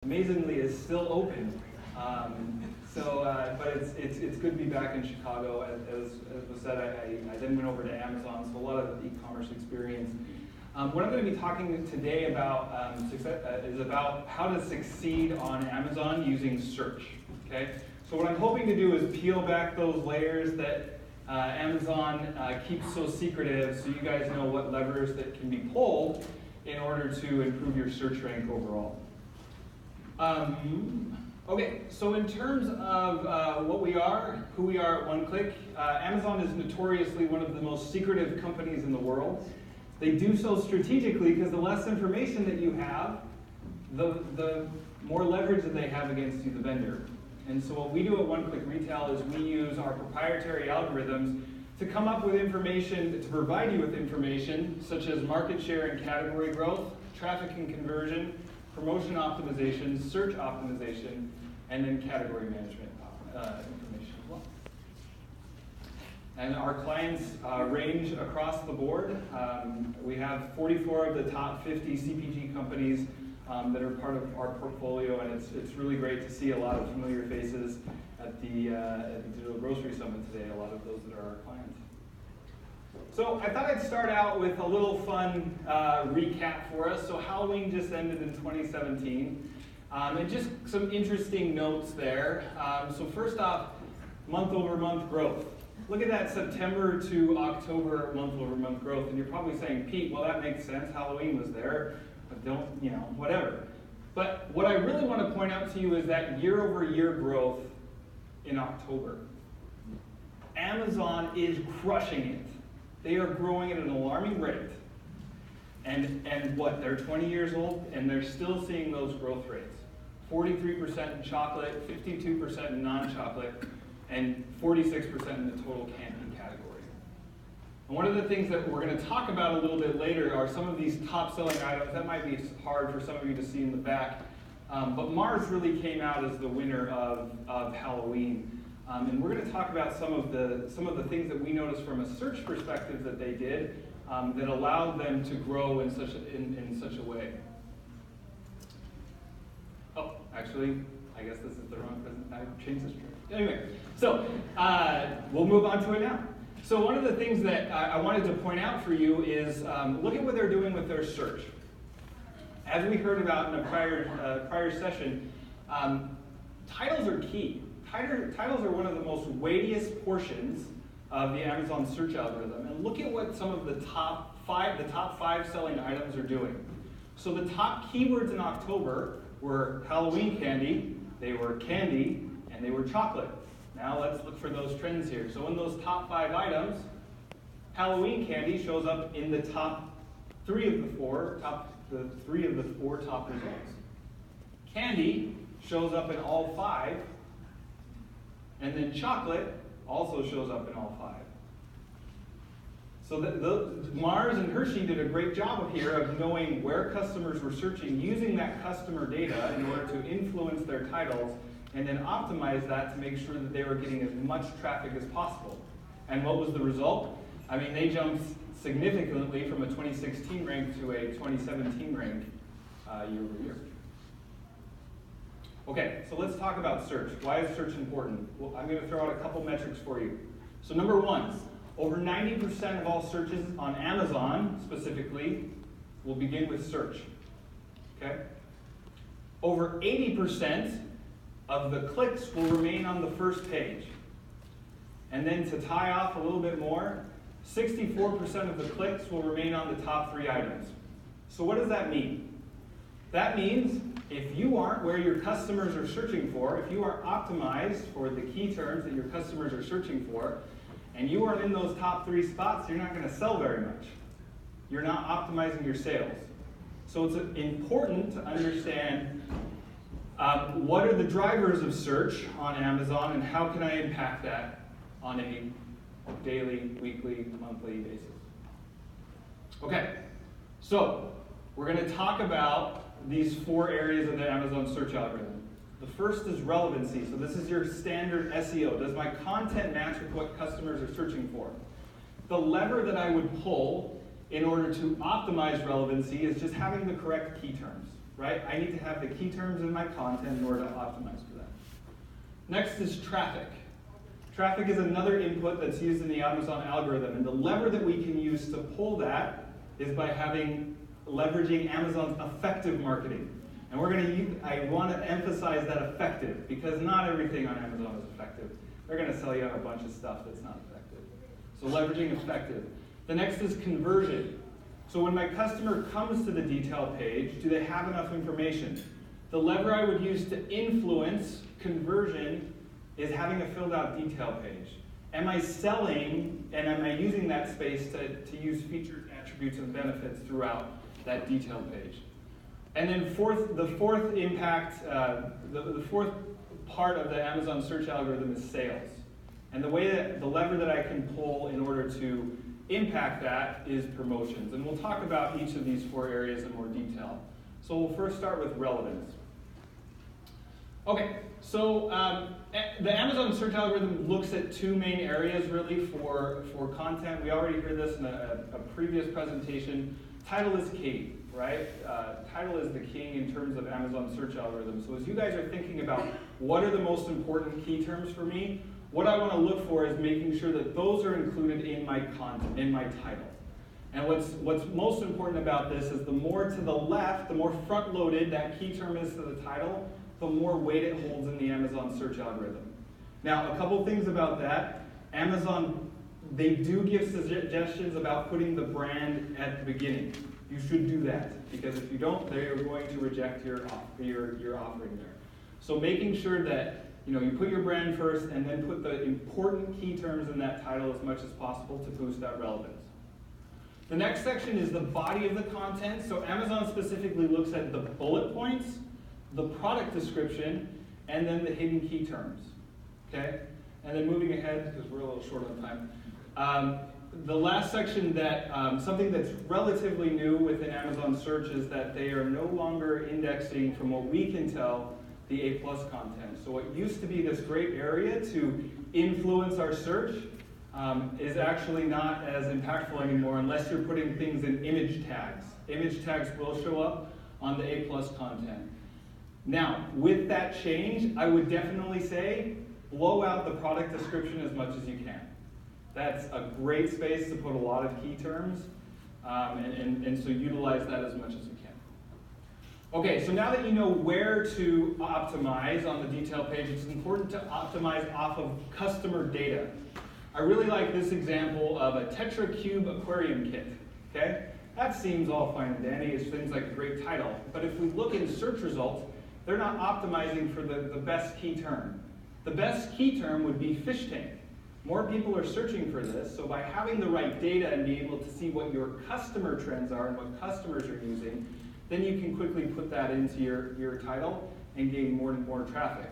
amazingly is still open. But it's good to be back in Chicago. As was said, I then went over to Amazon, so a lot of e-commerce experience. What I'm going to be talking today about is about how to succeed on Amazon using search. Okay, so what I'm hoping to do is peel back those layers that Amazon keeps so secretive, so you guys know what levers that can be pulled in order to improve your search rank overall. Okay, so in terms of what we are, who we are at one click, Amazon is notoriously one of the most secretive companies in the world. They do so strategically because the less information that you have, the more leverage that they have against you, the vendor. And so what we do at One Click Retail is we use our proprietary algorithms to come up with information, to provide you with information such as market share and category growth, traffic and conversion, promotion optimization, search optimization, and then category management information as well. And our clients range across the board. We have 44 of the top 50 CPG companies that are part of our portfolio, and it's really great to see a lot of familiar faces at the Digital Grocery Summit today, a lot of those that are our clients. So I thought I'd start out with a little fun recap for us. So Halloween just ended in 2017, and just some interesting notes there. So first off, month-over-month growth. Look at that September to October month-over-month growth, and you're probably saying, Pete, well that makes sense, Halloween was there, but don't, whatever. But what I really want to point out to you is that year-over-year growth in October. Amazon is crushing it. They are growing at an alarming rate. And what, they're 20 years old, and they're still seeing those growth rates. 43% in chocolate, 52% in non-chocolate, and 46% in the total candy category. And one of the things that we're going to talk about a little bit later are some of these top-selling items. That might be hard for some of you to see in the back. But Mars really came out as the winner of Halloween. And we're going to talk about some of the things that we noticed from a search perspective that they did that allowed them to grow in such a way. Oh, actually, I guess this is the wrong presentation. I changed this. Anyway, so we'll move on to it now. So one of the things that I wanted to point out for you is look at what they're doing with their search. As we heard about in a prior session, titles are key. Titles are one of the most weightiest portions of the Amazon search algorithm. And look at what some of the top five selling items are doing. So the top keywords in October were Halloween candy, they were candy, and they were chocolate. Now let's look for those trends here. So in those top 5 items, Halloween candy shows up in the top 3 of the 4 top results. Candy shows up in all 5. And then chocolate also shows up in all 5. So Mars and Hershey did a great job here of knowing where customers were searching, using that customer data in order to influence their titles, and then optimize that to make sure that they were getting as much traffic as possible. And what was the result? I mean, they jumped significantly from a 2016 rank to a 2017 rank year over year. Okay, so let's talk about search. Why is search important? Well, I'm going to throw out a couple metrics for you. So number 1, over 90% of all searches on Amazon, specifically, will begin with search. Okay? Over 80% of the clicks will remain on the first page. And then to tie off a little bit more, 64% of the clicks will remain on the top 3 items. So what does that mean? That means if you aren't where your customers are searching for, if you aren't optimized for the key terms that your customers are searching for, and you aren't in those top 3 spots, you're not going to sell very much. You're not optimizing your sales. So it's important to understand what are the drivers of search on Amazon and how can I impact that on a daily, weekly, monthly basis. Okay, so we're going to talk about these 4 areas of the Amazon search algorithm. The first is relevancy. So this is your standard SEO. Does my content match with what customers are searching for? The lever that I would pull in order to optimize relevancy is just having the correct key terms. right? I need to have the key terms in my content in order to optimize for that. Next is traffic. Traffic is another input that's used in the Amazon algorithm, and the lever that we can use to pull that is by leveraging Amazon's effective marketing. And I want to emphasize that effective, because not everything on Amazon is effective. They're going to sell you on a bunch of stuff that's not effective. So leveraging effective. The next is conversion. So when my customer comes to the detail page, do they have enough information? The lever I would use to influence conversion is having a filled out detail page. Am I selling, and am I using that space to use features, attributes, and benefits throughout that detail page? And then the fourth impact, the fourth part of the Amazon search algorithm is sales. And the lever that I can pull in order to impact that is promotions. And we'll talk about each of these 4 areas in more detail. So we'll first start with relevance. Okay, so the Amazon search algorithm looks at 2 main areas really for content. We already heard this in a previous presentation. Title is key, right? Title is the king in terms of Amazon search algorithm. So as you guys are thinking about what are the most important key terms for me, what I want to look for is making sure that those are included in my content, in my title. And what's most important about this is the more to the left, the more front-loaded that key term is to the title, the more weight it holds in the Amazon search algorithm. Now, a couple things about that. Amazon, they do give suggestions about putting the brand at the beginning. You should do that, because if you don't, they are going to reject your offering there. So making sure that you put your brand first and then put the important key terms in that title as much as possible to boost that relevance. The next section is the body of the content. So Amazon specifically looks at the bullet points, the product description, and then the hidden key terms. Okay? And then moving ahead, because we're a little short on time, the last section something that's relatively new within Amazon search is that they are no longer indexing, from what we can tell, the A+ content. So what used to be this great area to influence our search is actually not as impactful anymore unless you're putting things in image tags. Image tags will show up on the A+ content. Now, with that change, I would definitely say blow out the product description as much as you can. That's a great space to put a lot of key terms, and so utilize that as much as you can. Okay, so now that you know where to optimize on the detail page, it's important to optimize off of customer data. I really like this example of a Tetra Cube aquarium kit, okay? That seems all fine and dandy, it seems like a great title, but if we look in search results, they're not optimizing for the best key term. The best key term would be fish tank. More people are searching for this, so by having the right data and being able to see what your customer trends are and what customers are using, then you can quickly put that into your title and gain more and more traffic.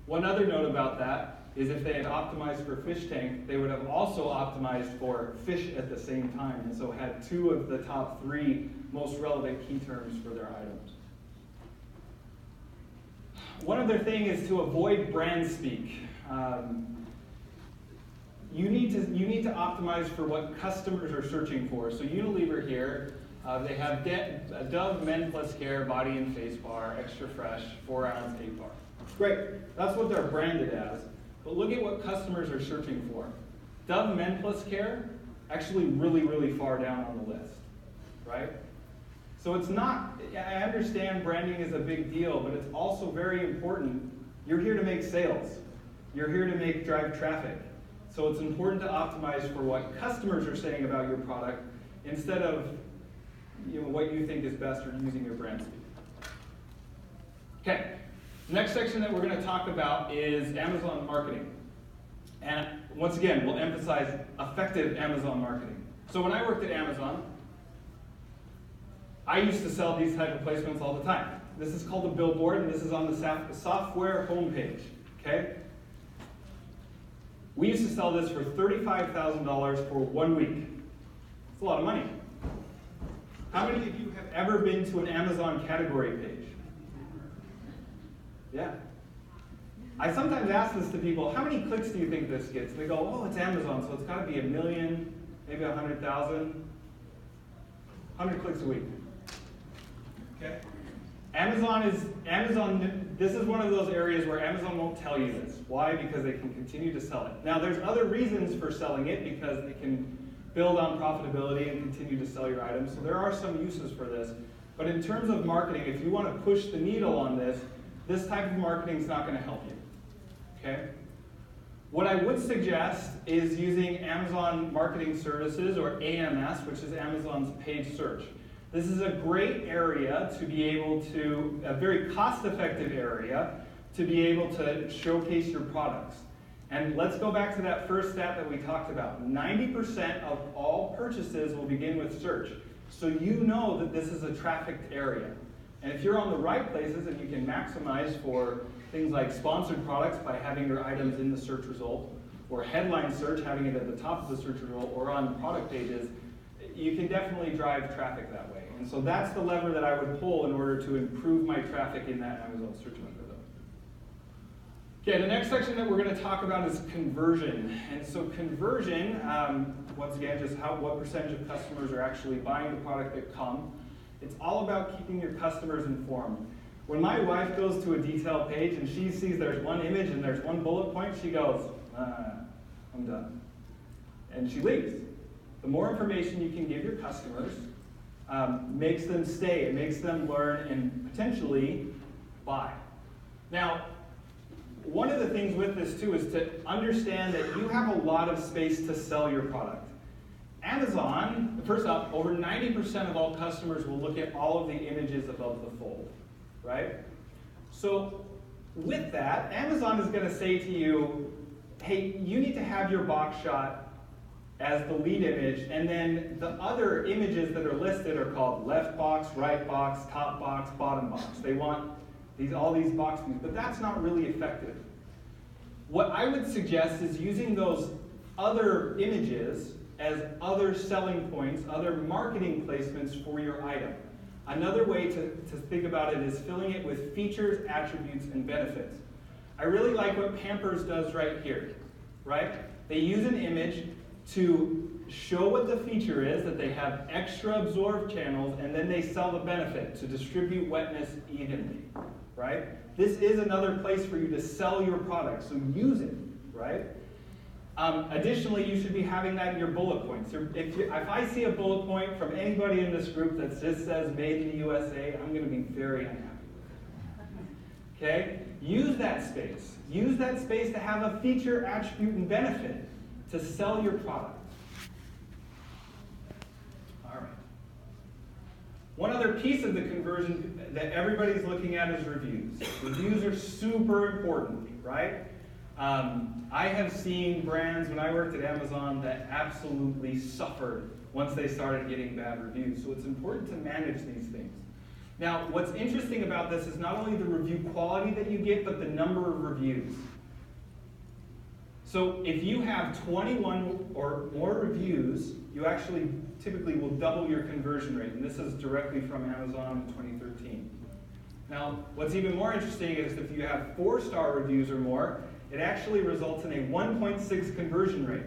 One other note about that is if they had optimized for fish tank, they would have also optimized for fish at the same time, and so had 2 of the top 3 most relevant key terms for their items. One other thing is to avoid brand speak. You need to optimize for what customers are searching for. So Unilever here, they have Dove Men Plus Care Body and Face Bar, Extra Fresh, 4-ounce 8 bar. Great, that's what they're branded as. But look at what customers are searching for. Dove Men Plus Care, actually really, really far down on the list, right? So it's not, I understand branding is a big deal, but it's also very important. You're here to make sales. You're here to drive traffic. So it's important to optimize for what customers are saying about your product instead of what you think is best or using your brand speak. Okay, next section that we're going to talk about is Amazon marketing. And once again, we'll emphasize effective Amazon marketing. So when I worked at Amazon, I used to sell these type of placements all the time. This is called a billboard, and this is on the software homepage, okay? We used to sell this for $35,000 for 1 week. It's a lot of money. How many of you have ever been to an Amazon category page? Yeah. I sometimes ask this to people, how many clicks do you think this gets? They go, oh, it's Amazon, so it's got to be 1 million, maybe 100,000. 100 clicks a week. Okay? Amazon, this is one of those areas where Amazon won't tell you this. Why? Because they can continue to sell it. Now, there's other reasons for selling it because they can build on profitability and continue to sell your items. So there are some uses for this. But in terms of marketing, if you want to push the needle on this type of marketing is not going to help you. Okay? What I would suggest is using Amazon Marketing Services, or AMS, which is Amazon's paid search. This is a great area to be able to, a very cost-effective area to be able to showcase your products. And let's go back to that first stat that we talked about. 90% of all purchases will begin with search. So you know that this is a trafficked area. And if you're on the right places and you can maximize for things like sponsored products by having your items in the search result, or headline search, having it at the top of the search result, or on product pages, you can definitely drive traffic that way. And so that's the lever that I would pull in order to improve my traffic in that Amazon search algorithm. Okay, the next section that we're going to talk about is conversion. And so conversion, once again, just what percentage of customers are actually buying the product that come. It's all about keeping your customers informed. When my wife goes to a detail page and she sees there's one image and there's one bullet point, she goes, I'm done. And she leaves. The more information you can give your customers makes them stay, it makes them learn and potentially buy. Now, one of the things with this too is to understand that you have a lot of space to sell your product. Amazon, first off, over 90% of all customers will look at all of the images above the fold, right? So with that, Amazon is going to say to you, hey, you need to have your box shot as the lead image, and then the other images that are listed are called left box, right box, top box, bottom box. They want all these box views, but that's not really effective. What I would suggest is using those other images as other selling points, other marketing placements for your item. Another way to think about it is filling it with features, attributes, and benefits. I really like what Pampers does right here, right? They use an image to show what the feature is, that they have extra absorb channels, and then they sell the benefit to distribute wetness evenly, right? This is another place for you to sell your product, so use it, right? Additionally, you should be having that in your bullet points. If I see a bullet point from anybody in this group that just says made in the USA, I'm going to be very unhappy with it. Okay? Use that space. Use that space to have a feature, attribute, and benefit to sell your product. All right. One other piece of the conversion that everybody's looking at is reviews. Reviews are super important, right? I have seen brands when I worked at Amazon that absolutely suffered once they started getting bad reviews. So it's important to manage these things. Now, what's interesting about this is not only the review quality that you get, but the number of reviews. So if you have 21 or more reviews, you actually typically will double your conversion rate. And this is directly from Amazon in 2013. Now, what's even more interesting is if you have 4-star reviews or more, it actually results in a 1.6 conversion rate.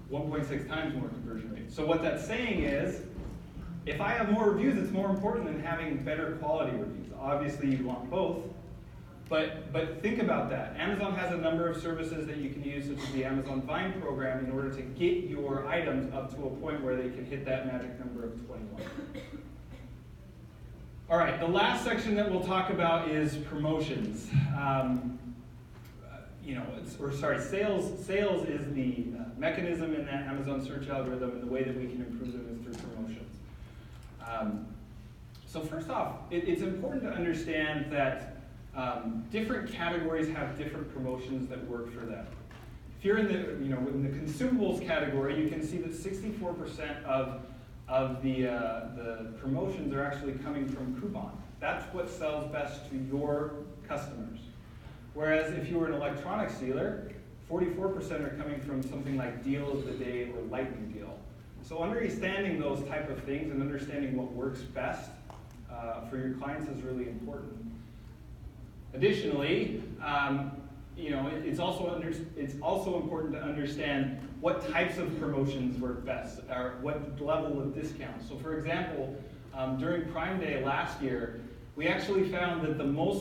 1.6 times more conversion rate. So what that's saying is, if I have more reviews, it's more important than having better quality reviews. Obviously, you want both, but think about that. Amazon has a number of services that you can use, such as the Amazon Vine program, in order to get your items up to a point where they can hit that magic number of 21. All right, the last section that we'll talk about is promotions. Sales. Sales is the mechanism in that Amazon search algorithm, and the way that we can improve them is through promotions. So first off, it's important to understand that different categories have different promotions that work for them. If you're in the consumables category, you can see that 64% of the promotions are actually coming from coupon. That's what sells best to your customers. Whereas if you were an electronics dealer, 44% are coming from something like deal of the day or lightning deal. So understanding those type of things and understanding what works best for your clients is really important. Additionally, it's also important to understand what types of promotions work best, or what level of discounts. So for example, During Prime Day last year, we actually found that the most